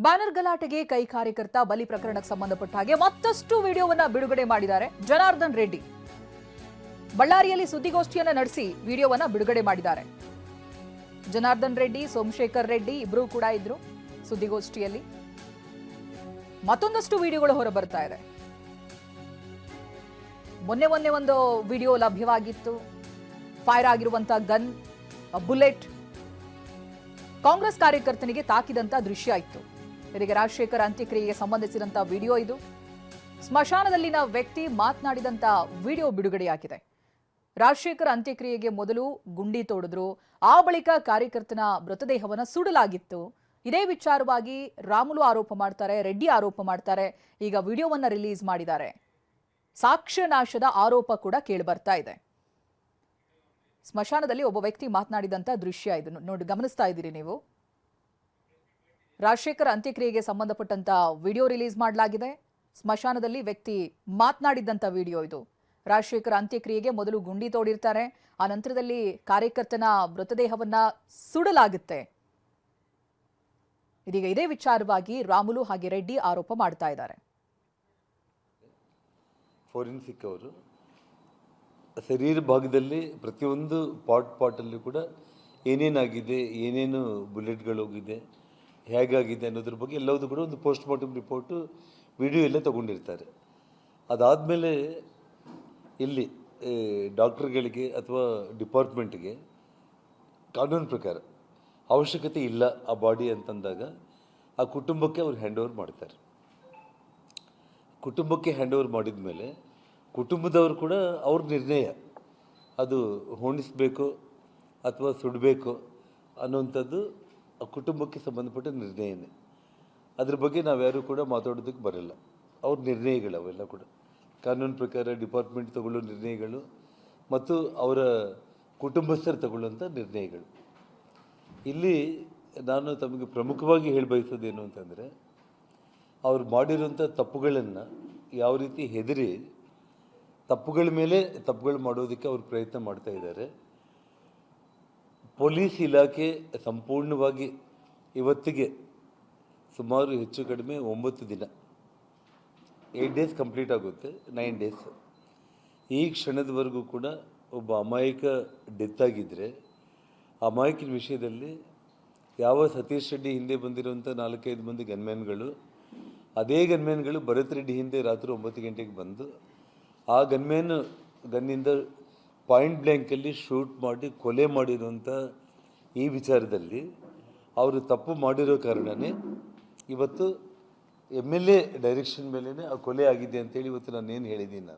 Banner ಗಲಾಟೆಗೆ ಕೈ ಕಾರ್ಯಕರ್ತ ಬಲಿ ಪ್ರಕರಣಕ್ಕೆ ಸಂಬಂಧಪಟ್ಟ ಹಾಗೆ ಮತ್ತಷ್ಟು ವಿಡಿಯೋವನ್ನ ಬಿಡುಗಡೆ ಮಾಡಿದ್ದಾರೆ ಜನಾರ್ದನ್ ರೆಡ್ಡಿ. ಬಳ್ಳಾರಿಯಲ್ಲಿ ಸುದ್ದಿಗೋಷ್ಠಿಯನ್ನ ನಡೆಸಿ ವಿಡಿಯೋವನ್ನ ಬಿಡುಗಡೆ ಮಾಡಿದ್ದಾರೆ. ಜನಾರ್ದನ್ ರೆಡ್ಡಿ, ಸೋಮಶೇಖರ್ ರೆಡ್ಡಿ ಇಬ್ರು ಕೂಡ ಇದ್ರು ಸುದ್ದಿಗೋಷ್ಠಿಯಲ್ಲಿ. ಮತ್ತೊಂದಷ್ಟು ವಿಡಿಯೋಗಳು ಹೊರ ಬರ್ತಾ ಇದೆ. ಮೊನ್ನೆ ಒಂದು ವಿಡಿಯೋ ಲಭ್ಯವಾಗಿತ್ತು. ಫೈರ್ ಆಗಿರುವಂತಹ ಗನ್, ಬುಲೆಟ್ ಕಾಂಗ್ರೆಸ್ ಕಾರ್ಯಕರ್ತನಿಗೆ ತಾಕಿದಂತ ದೃಶ್ಯ ಇತ್ತು. ಇದಕ್ಕೆ ರಾಜಶೇಖರ್ ಅಂತ್ಯಕ್ರಿಯೆಗೆ ಸಂಬಂಧಿಸಿದಂತ ವಿಡಿಯೋ ಇದು. ಸ್ಮಶಾನದಲ್ಲಿನ ವ್ಯಕ್ತಿ ಮಾತನಾಡಿದಂತ ವಿಡಿಯೋ ಬಿಡುಗಡೆಯಾಗಿದೆ. ರಾಜಶೇಖರ್ ಅಂತ್ಯಕ್ರಿಯೆಗೆ ಮೊದಲು ಗುಂಡಿ ತೋಡಿದ್ರು, ಆ ಬಳಿಕ ಕಾರ್ಯಕರ್ತನ ಮೃತದೇಹವನ್ನು ಸುಡಲಾಗಿತ್ತು. ಇದೇ ವಿಚಾರವಾಗಿ ರಾಮುಲು ಆರೋಪ ಮಾಡ್ತಾರೆ, ರೆಡ್ಡಿ ಆರೋಪ ಮಾಡ್ತಾರೆ. ಈಗ ವಿಡಿಯೋವನ್ನ ರಿಲೀಸ್ ಮಾಡಿದ್ದಾರೆ. ಸಾಕ್ಷ್ಯ ನಾಶದ ಆರೋಪ ಕೂಡ ಕೇಳಿ ಬರ್ತಾ ಇದೆ. ಸ್ಮಶಾನದಲ್ಲಿ ಒಬ್ಬ ವ್ಯಕ್ತಿ ಮಾತನಾಡಿದಂತ ದೃಶ್ಯ ಇದು ನೋಡಿ, ಗಮನಿಸ್ತಾ ಇದ್ದೀರಿ ನೀವು. ರಾಜಶೇಖರ್ ಅಂತ್ಯಕ್ರಿಯೆಗೆ ಸಂಬಂಧಪಟ್ಟಂತ ವಿಡಿಯೋ ರಿಲೀಸ್ ಮಾಡಲಾಗಿದೆ. ಸ್ಮಶಾನದಲ್ಲಿ ವ್ಯಕ್ತಿ ಮಾತನಾಡಿದಂತ ವಿಡಿಯೋ ಇದು. ರಾಜಶೇಖರ್ ಅಂತ್ಯಕ್ರಿಯೆಗೆ ಮೊದಲು ಗುಂಡಿ ತೋಡಿರ್ತಾರೆ, ಆ ನಂತರದಲ್ಲಿ ಕಾರ್ಯಕರ್ತನ ಮೃತದೇಹವನ್ನ ಸುಡಲಾಗುತ್ತೆ. ಇದೀಗ ಇದೇ ವಿಚಾರವಾಗಿ ರಾಮುಲು ಹಾಗೆ ರೆಡ್ಡಿ ಆರೋಪ ಮಾಡ್ತಾ ಇದ್ದಾರೆ. ಫೋರೆನ್ಸಿಕ್ ಅವರು ಶರೀರ ಭಾಗದಲ್ಲಿ ಪ್ರತಿಯೊಂದು ಪಾರ್ಟ್ ಅಲ್ಲಿ ಕೂಡ ಏನೇನಾಗಿದೆ, ಏನೇನು ಬುಲೆಟ್ಗಳು ಹೋಗಿದೆ, ಹೇಗಾಗಿದೆ ಅನ್ನೋದ್ರ ಬಗ್ಗೆ ಎಲ್ಲವೂ ಕೂಡ ಒಂದು ಪೋಸ್ಟ್ ಮಾರ್ಟಮ್ ರಿಪೋರ್ಟು, ವಿಡಿಯೋ ಎಲ್ಲ ತಗೊಂಡಿರ್ತಾರೆ. ಅದಾದಮೇಲೆ ಇಲ್ಲಿ ಡಾಕ್ಟರ್ಗಳಿಗೆ ಅಥವಾ ಡಿಪಾರ್ಟ್ಮೆಂಟ್ಗೆ ಕಾನೂನು ಪ್ರಕಾರ ಅವಶ್ಯಕತೆ ಇಲ್ಲ ಆ ಬಾಡಿ ಅಂತಂದಾಗ ಆ ಕುಟುಂಬಕ್ಕೆ ಅವ್ರು ಹ್ಯಾಂಡ್ ಓವರ್ ಮಾಡ್ತಾರೆ. ಕುಟುಂಬಕ್ಕೆ ಹ್ಯಾಂಡ್ ಓವರ್ ಮಾಡಿದ ಮೇಲೆ ಕುಟುಂಬದವರು ಕೂಡ ಅವ್ರ ನಿರ್ಣಯ, ಅದು ಹೊಣಿಸ್ಬೇಕು ಅಥವಾ ಸುಡಬೇಕು ಅನ್ನೋವಂಥದ್ದು ಆ ಕುಟುಂಬಕ್ಕೆ ಸಂಬಂಧಪಟ್ಟ ನಿರ್ಣಯನೇ. ಅದ್ರ ಬಗ್ಗೆ ನಾವ್ಯಾರೂ ಕೂಡ ಮಾತಾಡೋದಕ್ಕೆ ಬರಲ್ಲ. ಅವ್ರ ನಿರ್ಣಯಗಳು ಅವೆಲ್ಲ ಕೂಡ ಕಾನೂನು ಪ್ರಕಾರ ಡಿಪಾರ್ಟ್ಮೆಂಟ್ ತಗೊಳ್ಳೋ ನಿರ್ಣಯಗಳು ಮತ್ತು ಅವರ ಕುಟುಂಬಸ್ಥರು ತಗೊಳ್ಳುವಂಥ ನಿರ್ಣಯಗಳು. ಇಲ್ಲಿ ನಾನು ತಮಗೆ ಪ್ರಮುಖವಾಗಿ ಹೇಳಬಯಸೋದೇನು ಅಂತಂದರೆ, ಅವ್ರು ಮಾಡಿರುವಂಥ ತಪ್ಪುಗಳನ್ನು ಯಾವ ರೀತಿ ಹೆದರಿ ತಪ್ಪುಗಳ ಮೇಲೆ ತಪ್ಪುಗಳು ಮಾಡೋದಕ್ಕೆ ಅವ್ರು ಪ್ರಯತ್ನ ಮಾಡ್ತಾ ಇದ್ದಾರೆ. ಪೊಲೀಸ್ ಇಲಾಖೆ ಸಂಪೂರ್ಣವಾಗಿ ಇವತ್ತಿಗೆ ಸುಮಾರು ಹೆಚ್ಚು ಕಡಿಮೆ 9 ದಿನ, 8 ಡೇಸ್ ಕಂಪ್ಲೀಟ್ ಆಗುತ್ತೆ, 9 ಡೇಸ್. ಈ ಕ್ಷಣದವರೆಗೂ ಕೂಡ ಒಬ್ಬ ಅಮಾಯಕ ಡೆತ್ ಆಗಿದ್ದರೆ ಅಮಾಯಕನ ವಿಷಯದಲ್ಲಿ ಯಾವ ಸತೀಶ್ ರೆಡ್ಡಿ ಹಿಂದೆ ಬಂದಿರುವಂಥ 4-5 ಮಂದಿ ಗನ್ಮ್ಯಾನ್ಗಳು, ಅದೇ ಗನ್ಮ್ಯಾನ್ಗಳು ಭರತ್ ರೆಡ್ಡಿ ಹಿಂದೆ ರಾತ್ರಿ 9 ಗಂಟೆಗೆ ಬಂದು ಆ ಗನ್ನಿಂದ ಪಾಯಿಂಟ್ ಬ್ಲ್ಯಾಂಕಲ್ಲಿ ಶೂಟ್ ಮಾಡಿ ಕೊಲೆ ಮಾಡಿರುವಂಥ ಈ ವಿಚಾರದಲ್ಲಿ ಅವರು ತಪ್ಪು ಮಾಡಿರೋ ಕಾರಣನೇ ಇವತ್ತು MLA ಡೈರೆಕ್ಷನ್ ಮೇಲೇ ಆ ಕೊಲೆ ಆಗಿದೆ ಅಂತೇಳಿ ಇವತ್ತು ನಾನೇನು ಹೇಳಿದ್ದೀನಿ.